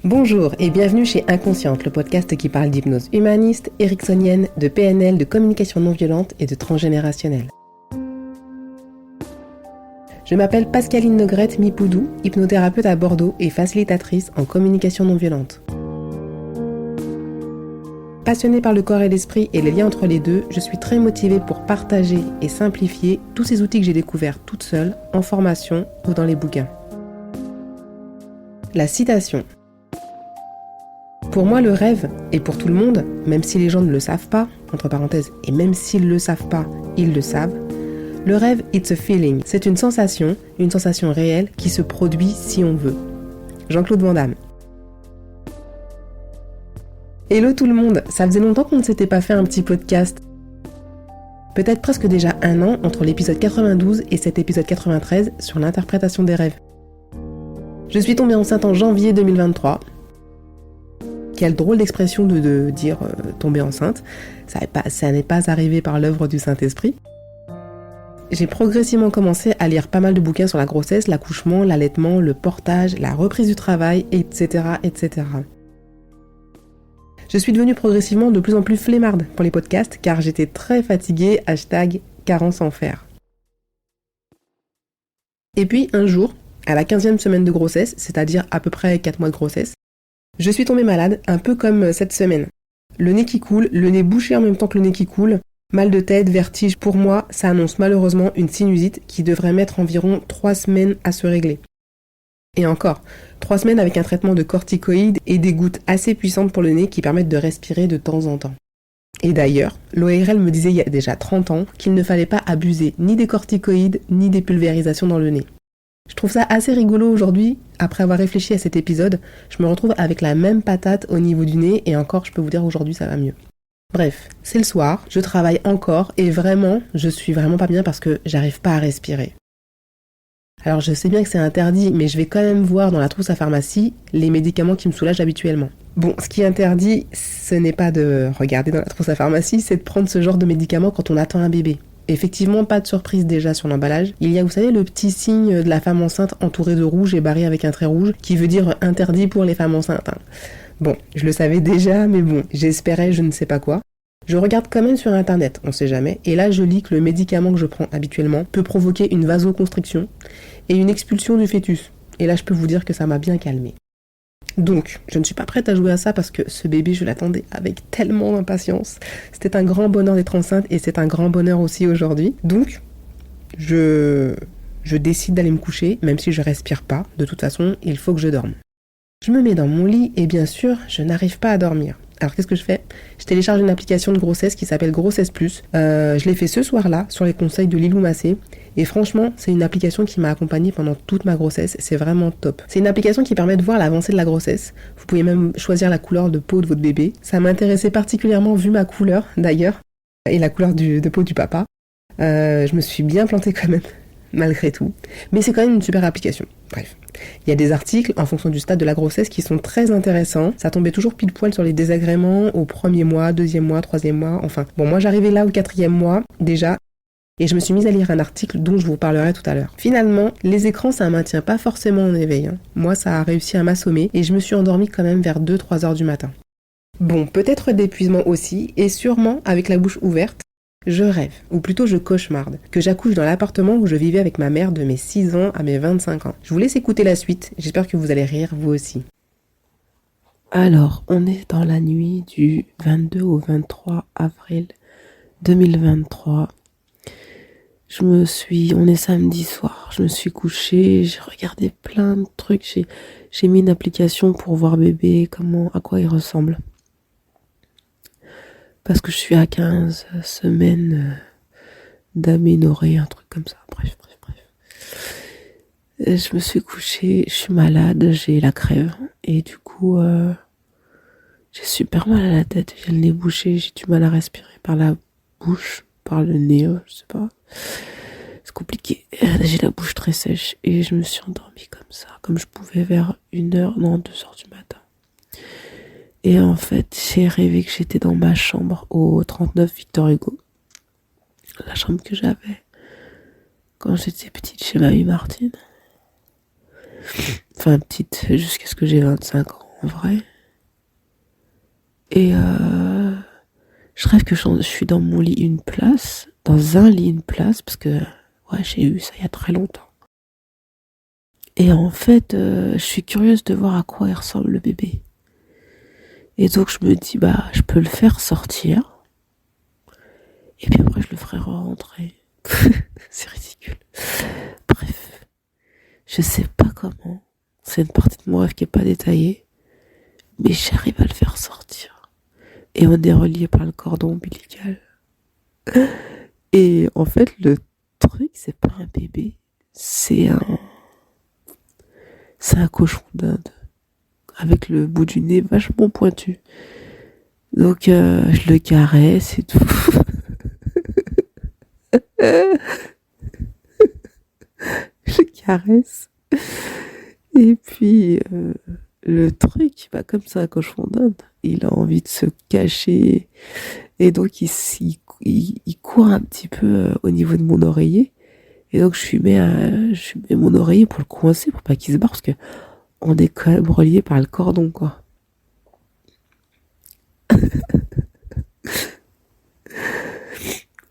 Bonjour et bienvenue chez Inconsciente, le podcast qui parle d'hypnose humaniste, ericksonienne, de PNL, de communication non violente et de transgénérationnelle. Je m'appelle Pascaline Nogrette Mipoudou, hypnothérapeute à Bordeaux et facilitatrice en communication non violente. Passionnée par le corps et l'esprit et les liens entre les deux, je suis très motivée pour partager et simplifier tous ces outils que j'ai découverts toute seule, en formation ou dans les bouquins. La citation. Pour moi, le rêve, et pour tout le monde, même si les gens ne le savent pas, entre parenthèses, et même s'ils le savent pas, ils le savent, le rêve, it's a feeling. C'est une sensation réelle qui se produit si on veut. Jean-Claude Van Damme. Hello tout le monde, ça faisait longtemps qu'on ne s'était pas fait un petit podcast. Peut-être presque déjà 1 an entre l'épisode 92 et cet épisode 93 sur l'interprétation des rêves. Je suis tombée enceinte en janvier 2023. Quelle drôle d'expression de dire tomber enceinte. Ça n'est pas arrivé par l'œuvre du Saint-Esprit. J'ai progressivement commencé à lire pas mal de bouquins sur la grossesse, l'accouchement, l'allaitement, le portage, la reprise du travail, etc., etc. Je suis devenue progressivement de plus en plus flemmarde pour les podcasts car j'étais très fatiguée, #carence en fer. Et puis un jour, à la 15e semaine de grossesse, c'est-à-dire à peu près 4 mois de grossesse, je suis tombée malade, un peu comme cette semaine. Le nez qui coule, le nez bouché en même temps que le nez qui coule, mal de tête, vertige. Pour moi, ça annonce malheureusement une sinusite qui devrait mettre environ 3 semaines à se régler. Et encore, 3 semaines avec un traitement de corticoïdes et des gouttes assez puissantes pour le nez qui permettent de respirer de temps en temps. Et d'ailleurs, l'ORL me disait il y a déjà 30 ans qu'il ne fallait pas abuser ni des corticoïdes ni des pulvérisations dans le nez. Je trouve ça assez rigolo aujourd'hui, après avoir réfléchi à cet épisode, je me retrouve avec la même patate au niveau du nez et encore je peux vous dire aujourd'hui ça va mieux. Bref, c'est le soir, je travaille encore et vraiment, je suis vraiment pas bien parce que j'arrive pas à respirer. Alors je sais bien que c'est interdit, mais je vais quand même voir dans la trousse à pharmacie les médicaments qui me soulagent habituellement. Bon, ce qui est interdit, ce n'est pas de regarder dans la trousse à pharmacie, c'est de prendre ce genre de médicaments quand on attend un bébé. Effectivement, pas de surprise déjà sur l'emballage. Il y a, vous savez, le petit signe de la femme enceinte entourée de rouge et barré avec un trait rouge, qui veut dire interdit pour les femmes enceintes. Bon, je le savais déjà, mais bon, j'espérais je ne sais pas quoi. Je regarde quand même sur internet, on sait jamais, et là je lis que le médicament que je prends habituellement peut provoquer une vasoconstriction et une expulsion du fœtus. Et là je peux vous dire que ça m'a bien calmée. Donc, je ne suis pas prête à jouer à ça parce que ce bébé, je l'attendais avec tellement d'impatience. C'était un grand bonheur d'être enceinte et c'est un grand bonheur aussi aujourd'hui. Donc, je décide d'aller me coucher, même si je respire pas. De toute façon, il faut que je dorme. Je me mets dans mon lit et bien sûr, je n'arrive pas à dormir. Alors qu'est-ce que je fais ? Je télécharge une application de grossesse qui s'appelle Grossesse Plus. Je l'ai fait ce soir-là, sur les conseils de Lilou Massé. Et franchement, c'est une application qui m'a accompagnée pendant toute ma grossesse. C'est vraiment top. C'est une application qui permet de voir l'avancée de la grossesse. Vous pouvez même choisir la couleur de peau de votre bébé. Ça m'intéressait particulièrement vu ma couleur, d'ailleurs, et la couleur de peau du papa. Je me suis bien plantée quand même, malgré tout. Mais c'est quand même une super application. Bref. Il y a des articles, en fonction du stade de la grossesse, qui sont très intéressants. Ça tombait toujours pile poil sur les désagréments au 1er mois, 2e mois, 3e mois, enfin. Bon, moi j'arrivais là au 4e mois, déjà, et je me suis mise à lire un article dont je vous parlerai tout à l'heure. Finalement, les écrans, ça ne maintient pas forcément en éveil. Moi, ça a réussi à m'assommer, et je me suis endormie quand même vers 2-3 heures du matin. Bon, peut-être d'épuisement aussi, et sûrement avec la bouche ouverte. Je rêve, ou plutôt je cauchemarde, que j'accouche dans l'appartement où je vivais avec ma mère de mes 6 ans à mes 25 ans. Je vous laisse écouter la suite, j'espère que vous allez rire vous aussi. Alors, on est dans la nuit du 22 au 23 avril 2023. On est samedi soir, je me suis couchée, j'ai regardé plein de trucs, j'ai mis une application pour voir bébé, à quoi il ressemble. Parce que je suis à 15 semaines d'aménorrhée, un truc comme ça. Bref. Et je me suis couchée, je suis malade, j'ai la crève. Et du coup, j'ai super mal à la tête, j'ai le nez bouché, j'ai du mal à respirer par la bouche, par le nez, je sais pas. C'est compliqué. J'ai la bouche très sèche et je me suis endormie comme ça, comme je pouvais vers 2h du matin. Et en fait, j'ai rêvé que j'étais dans ma chambre au 39 Victor Hugo. La chambre que j'avais quand j'étais petite chez Mamie Martine. Enfin, petite jusqu'à ce que j'ai 25 ans. en vrai. Et je rêve que je suis dans mon lit une place, dans un lit une place, parce que ouais, j'ai eu ça il y a très longtemps. Et en fait, je suis curieuse de voir à quoi il ressemble le bébé. Et donc je me dis, bah, je peux le faire sortir, et puis après je le ferai rentrer. C'est ridicule. Bref, je sais pas comment. C'est une partie de mon rêve qui est pas détaillée, mais j'arrive à le faire sortir. Et on est relié par le cordon ombilical. Et en fait, le truc, c'est pas un bébé, c'est un cochon d'Inde avec le bout du nez vachement pointu. Donc je le caresse et tout. Je le caresse. Et puis le truc, bah, comme c'est un cochon d'Inde, il a envie de se cacher. Et donc il court un petit peu au niveau de mon oreiller. Et donc je lui mets mon oreiller pour le coincer, pour pas qu'il se barre, parce que on est quand même relié par le cordon, quoi.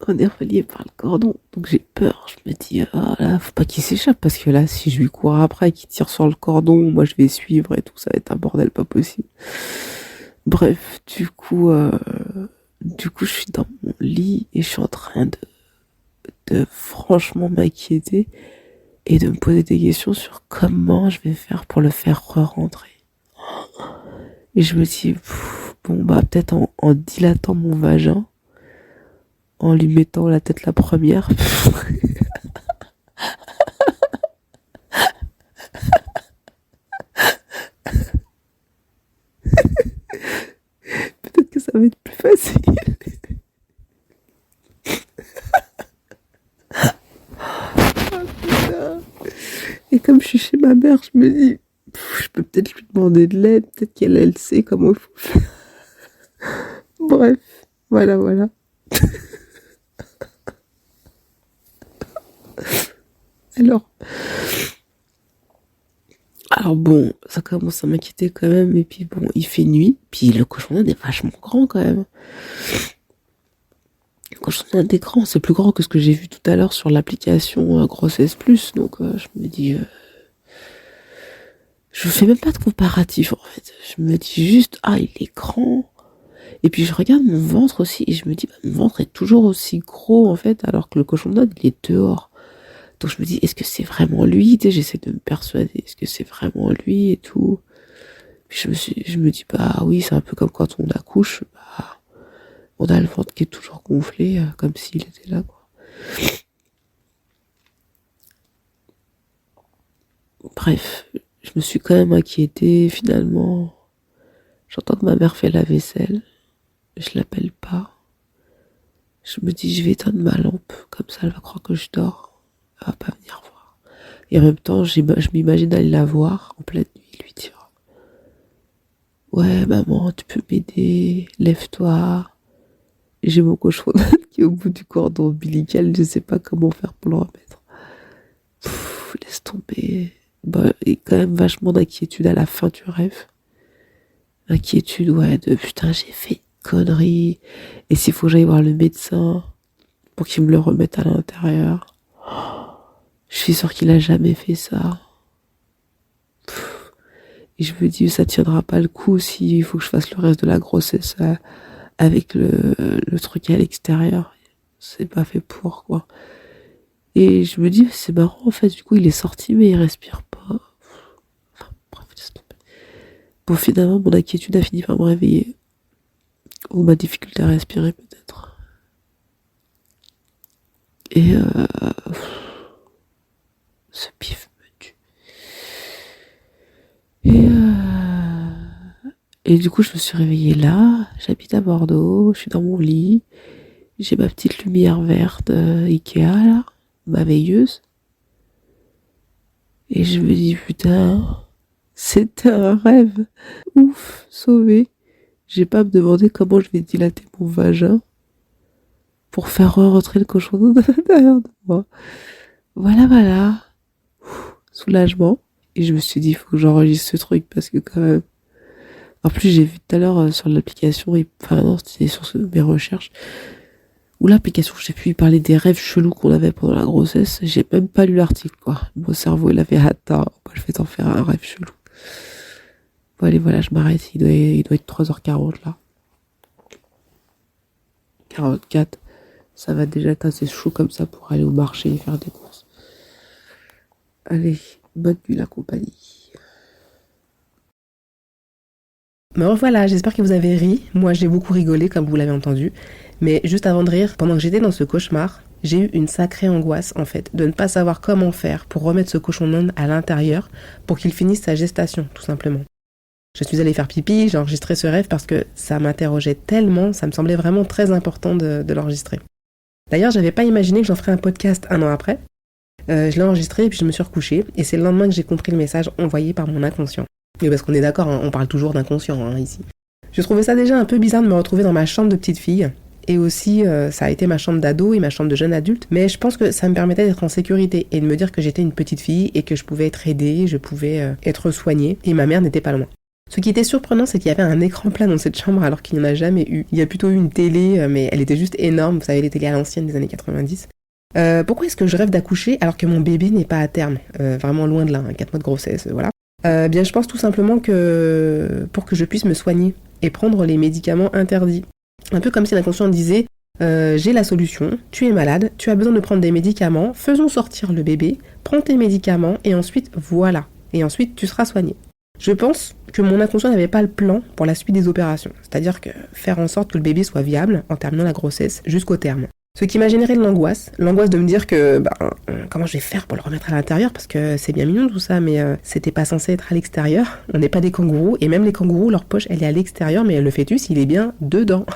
On est relié par le cordon, donc j'ai peur. Je me dis, ah là, faut pas qu'il s'échappe, parce que là, si je lui cours après et qu'il tire sur le cordon, moi je vais suivre et tout, ça va être un bordel pas possible. Bref, du coup, je suis dans mon lit et je suis en train de franchement m'inquiéter et de me poser des questions sur comment je vais faire pour le faire re-rentrer. Et je me dis, bon, bah, peut-être en dilatant mon vagin, en lui mettant la tête la première. Peut-être que ça va être plus facile. Oh, putain. Et comme je suis chez ma mère, je me dis, je peux peut-être lui demander de l'aide, peut-être qu'elle elle sait comment il faut faire. Bref, voilà. Alors, bon, ça commence à m'inquiéter quand même, et puis bon, il fait nuit, puis le cochon d'Inde est vachement grand quand même. Le cochon d'Inde est grand, c'est plus grand que ce que j'ai vu tout à l'heure sur l'application Grossesse Plus, donc je me dis, je fais même pas de comparatif en fait, je me dis juste, ah il est grand, et puis je regarde mon ventre aussi, et je me dis, bah, mon ventre est toujours aussi gros en fait, alors que le cochon d'Inde il est dehors. Donc je me dis, est-ce que c'est vraiment lui? Tu sais, j'essaie de me persuader, est-ce que c'est vraiment lui et tout. Puis je me dis, bah oui, c'est un peu comme quand on accouche, bah, on a le ventre qui est toujours gonflé, comme s'il était là, quoi. Bref, je me suis quand même inquiétée, finalement. J'entends que ma mère fait la vaisselle. Je l'appelle pas. Je me dis, je vais éteindre ma lampe, comme ça elle va croire que je dors. Elle va pas venir voir. Et en même temps, je m'imagine aller la voir en pleine nuit, lui dire, ouais, maman, tu peux m'aider, lève-toi. J'ai mon cochon d'Inde qui est au bout du cordon ombilical, je sais pas comment faire pour le remettre. Laisse tomber. Bah, et quand même vachement d'inquiétude à la fin du rêve. Inquiétude, ouais, de putain, j'ai fait une connerie. Et s'il faut que j'aille voir le médecin pour qu'il me le remette à l'intérieur. Je suis sûre qu'il a jamais fait ça. Et je me dis, ça tiendra pas le coup s'il faut que je fasse le reste de la grossesse avec le truc à l'extérieur. C'est pas fait pour, quoi. Et je me dis, c'est marrant, en fait, du coup, il est sorti, mais il respire pas. Enfin, bref, laisse tomber. Bon, finalement, mon inquiétude a fini par me réveiller. Ou ma difficulté à respirer, peut-être. Et ce pif me tue. Et du coup, je me suis réveillée là. J'habite à Bordeaux. Je suis dans mon lit. J'ai ma petite lumière verte Ikea, là. Ma veilleuse. Et je me dis, putain, c'était un rêve. Ouf, sauvé. J'ai pas à me demander comment je vais dilater mon vagin pour faire rentrer le cochon à l'intérieur de moi. Voilà. Soulagement. Et je me suis dit, il faut que j'enregistre ce truc parce que quand même, En plus, j'ai vu tout à l'heure sur l'application, enfin non, c'était sur mes recherches, ou l'application, je sais plus, il parlait des rêves chelous qu'on avait pendant la grossesse. J'ai même pas lu l'article, quoi. Mon cerveau, il avait attends, je vais t'en faire un rêve chelou. Bon, allez, voilà, je m'arrête. Il doit être 3h40, là. 44. Ça va déjà être assez chaud comme ça pour aller au marché et faire des courses. Allez, bonne nuit la compagnie. Me revoilà, j'espère que vous avez ri. Moi, j'ai beaucoup rigolé, comme vous l'avez entendu. Mais juste avant de rire, pendant que j'étais dans ce cauchemar, j'ai eu une sacrée angoisse, en fait, de ne pas savoir comment faire pour remettre ce cochon d'Inde à l'intérieur pour qu'il finisse sa gestation, tout simplement. Je suis allée faire pipi, j'ai enregistré ce rêve parce que ça m'interrogeait tellement, ça me semblait vraiment très important de l'enregistrer. D'ailleurs, j'avais pas imaginé que j'en ferais un podcast 1 an après. Je l'ai enregistré et puis je me suis recouchée, et c'est le lendemain que j'ai compris le message envoyé par mon inconscient. Et parce qu'on est d'accord, hein, on parle toujours d'inconscient ici. Je trouvais ça déjà un peu bizarre de me retrouver dans ma chambre de petite fille, et aussi ça a été ma chambre d'ado et ma chambre de jeune adulte, mais je pense que ça me permettait d'être en sécurité et de me dire que j'étais une petite fille et que je pouvais être aidée, je pouvais être soignée, et ma mère n'était pas loin. Ce qui était surprenant, c'est qu'il y avait un écran plat dans cette chambre alors qu'il n'y en a jamais eu. Il y a plutôt eu une télé, mais elle était juste énorme, vous savez, les télés à l'ancienne des années 90. Pourquoi est-ce que je rêve d'accoucher alors que mon bébé n'est pas à terme, vraiment loin de là, 4 mois de grossesse, voilà. Bien, je pense tout simplement que pour que je puisse me soigner et prendre les médicaments interdits. Un peu comme si l'inconscient disait j'ai la solution, tu es malade, tu as besoin de prendre des médicaments, faisons sortir le bébé, prends tes médicaments et ensuite voilà. Et ensuite tu seras soigné. Je pense que mon inconscient n'avait pas le plan pour la suite des opérations, c'est-à-dire que faire en sorte que le bébé soit viable en terminant la grossesse jusqu'au terme. Ce qui m'a généré de l'angoisse de me dire que comment je vais faire pour le remettre à l'intérieur, parce que c'est bien mignon tout ça, mais c'était pas censé être à l'extérieur. On n'est pas des kangourous, et même les kangourous, leur poche elle est à l'extérieur, mais le fœtus il est bien dedans.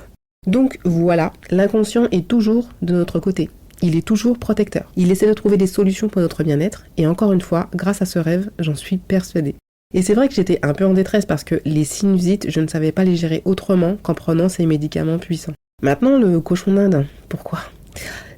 Donc voilà, l'inconscient est toujours de notre côté. Il est toujours protecteur. Il essaie de trouver des solutions pour notre bien-être, et encore une fois, grâce à ce rêve, j'en suis persuadée. Et c'est vrai que j'étais un peu en détresse parce que les sinusites, je ne savais pas les gérer autrement qu'en prenant ces médicaments puissants. Maintenant, le cochon d'Inde, pourquoi ?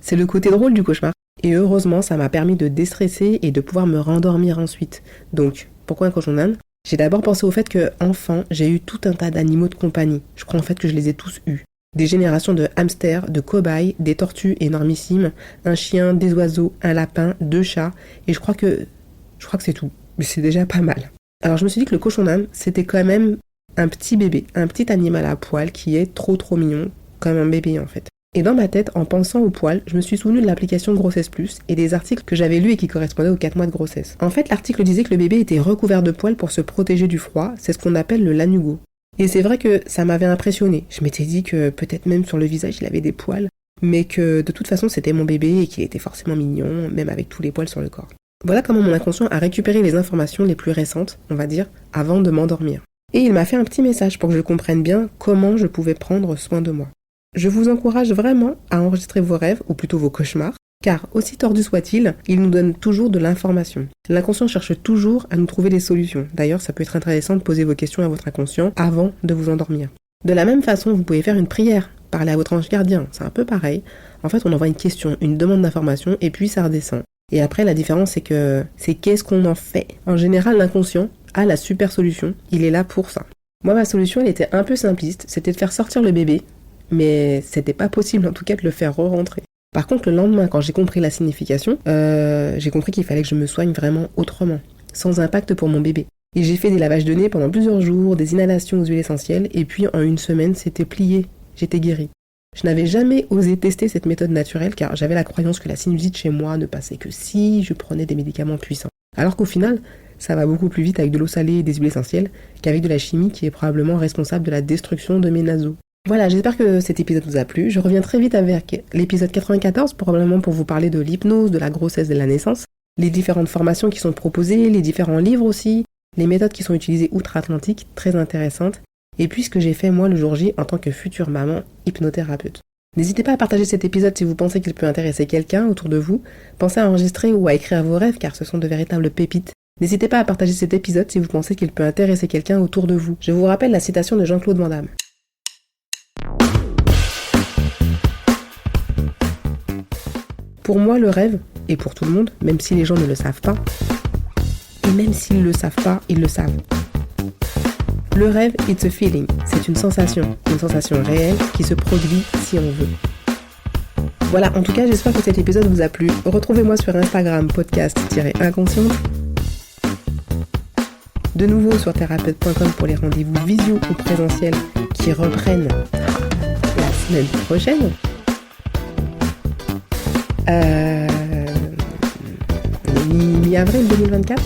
C'est le côté drôle du cauchemar. Et heureusement, ça m'a permis de déstresser et de pouvoir me rendormir ensuite. Donc, pourquoi un cochon d'Inde ? J'ai d'abord pensé au fait que, enfant, j'ai eu tout un tas d'animaux de compagnie. Je crois en fait que je les ai tous eus. Des générations de hamsters, de cobayes, des tortues énormissimes, un chien, des oiseaux, un lapin, 2 chats, et je crois que c'est tout. Mais c'est déjà pas mal. Alors je me suis dit que le cochon d'Inde, c'était quand même un petit bébé, un petit animal à poil qui est trop mignon, comme un bébé en fait. Et dans ma tête, en pensant au poil, je me suis souvenu de l'application Grossesse Plus et des articles que j'avais lus et qui correspondaient aux 4 mois de grossesse. En fait, l'article disait que le bébé était recouvert de poils pour se protéger du froid, c'est ce qu'on appelle le lanugo. Et c'est vrai que ça m'avait impressionné. Je m'étais dit que peut-être même sur le visage il avait des poils, mais que de toute façon c'était mon bébé et qu'il était forcément mignon, même avec tous les poils sur le corps. Voilà comment mon inconscient a récupéré les informations les plus récentes, on va dire, avant de m'endormir. Et il m'a fait un petit message pour que je comprenne bien comment je pouvais prendre soin de moi. Je vous encourage vraiment à enregistrer vos rêves, ou plutôt vos cauchemars, car aussi tordu soit-il, il nous donne toujours de l'information. L'inconscient cherche toujours à nous trouver des solutions. D'ailleurs, ça peut être intéressant de poser vos questions à votre inconscient avant de vous endormir. De la même façon, vous pouvez faire une prière, parler à votre ange gardien, c'est un peu pareil. En fait, on envoie une question, une demande d'information, et puis ça redescend. Et après, la différence, c'est qu'est-ce qu'on en fait. En général, l'inconscient a la super solution. Il est là pour ça. Moi, ma solution, elle était un peu simpliste. C'était de faire sortir le bébé. Mais c'était pas possible, en tout cas, de le faire re-rentrer. Par contre, le lendemain, quand j'ai compris la signification, j'ai compris qu'il fallait que je me soigne vraiment autrement. Sans impact pour mon bébé. Et j'ai fait des lavages de nez pendant plusieurs jours, des inhalations aux huiles essentielles. Et puis, en 1 semaine, c'était plié. J'étais guérie. Je n'avais jamais osé tester cette méthode naturelle car j'avais la croyance que la sinusite chez moi ne passait que si je prenais des médicaments puissants. Alors qu'au final, ça va beaucoup plus vite avec de l'eau salée et des huiles essentielles qu'avec de la chimie qui est probablement responsable de la destruction de mes naseaux. Voilà, j'espère que cet épisode vous a plu. Je reviens très vite avec l'épisode 94, probablement pour vous parler de l'hypnose, de la grossesse et de la naissance, les différentes formations qui sont proposées, les différents livres aussi, les méthodes qui sont utilisées outre-Atlantique, très intéressantes. Et puis ce que j'ai fait moi le jour J en tant que future maman hypnothérapeute. N'hésitez pas à partager cet épisode si vous pensez qu'il peut intéresser quelqu'un autour de vous. Pensez à enregistrer ou à écrire vos rêves car ce sont de véritables pépites. N'hésitez pas à partager cet épisode si vous pensez qu'il peut intéresser quelqu'un autour de vous. Je vous rappelle la citation de Jean-Claude Van Damme. Pour moi le rêve, et pour tout le monde, même si les gens ne le savent pas, et même s'ils ne le savent pas, ils le savent. Le rêve, it's a feeling. C'est une sensation réelle qui se produit si on veut. Voilà, en tout cas, j'espère que cet épisode vous a plu. Retrouvez-moi sur Instagram, podcast-inconsciente. De nouveau sur thérapeute.com pour les rendez-vous visio ou présentiels qui reprennent la semaine prochaine. Mi-avril 2024.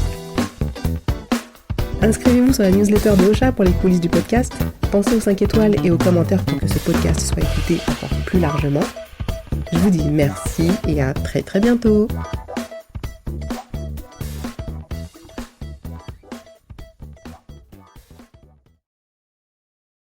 Inscrivez-vous sur la newsletter de Ocha pour les coulisses du podcast. Pensez aux 5 étoiles et aux commentaires pour que ce podcast soit écouté encore plus largement. Je vous dis merci et à très très bientôt.